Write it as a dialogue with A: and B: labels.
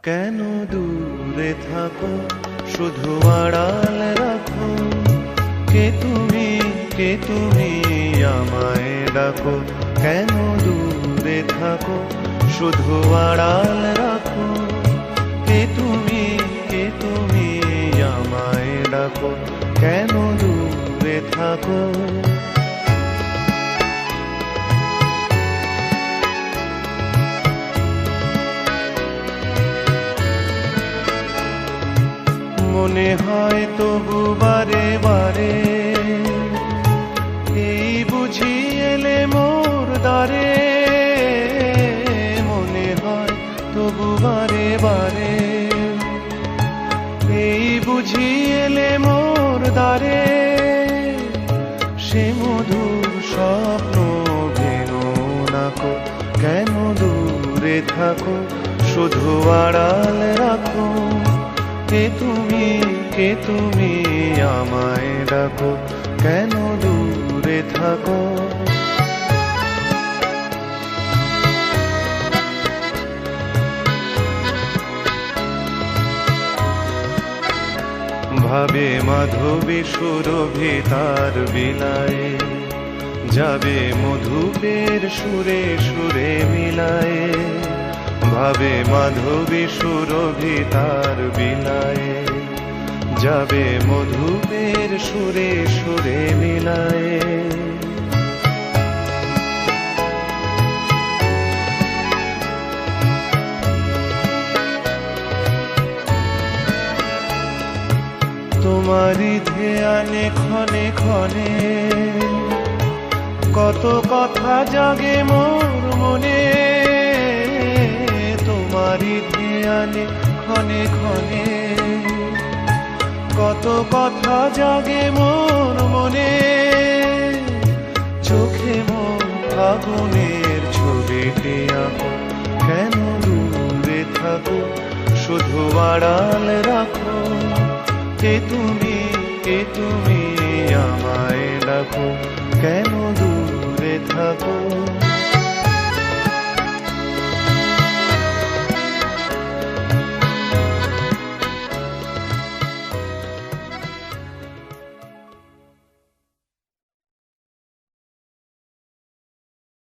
A: কেন দূরে থাকো, শুধু আড়াল রাখো। কে তুমি আমায় ডাকো। কেন দূরে থাকো, শুধু আড়াল রাখো। কে তুমি আমায় ডাকো। কেন দূরে থাকো। মনে হয় তবু বারে বারে, এই বুঝি এলে মোর দ্বারে। মনে হয় তবু বারে বারে, এই বুঝি এলে মোর দ্বারে। সে মধুর স্বপ্ন ভেঙো নাকো। কেন দূরে থাকো, শুধু আড়াল রাখো। কে তুমি আমায় ডাকো। কেন দূরে থাকো। ভাবে মাধবী সুরভি তার বিলায়ে, যাবে মধুপের সুরে সুরে মিলায়ে। ভাবে মাধবী সুরভি তার বিলায়ে, যাবে মধুপের সুরে সুরে মিলায়ে। তোমারই ধ্যানে ক্ষণে ক্ষণে, কত কথা জাগে মোর মনে। তোমারই ধ্যানে ক্ষণে ক্ষণে, কত কথা জাগে মোর মনে। চোখে মোর আগুনের ছবিটি আঁকো। কেন দূরে থাকো, শুধু আড়াল রাখো। কে তুমি আমায় ডাকো। কেন দূরে থাকো।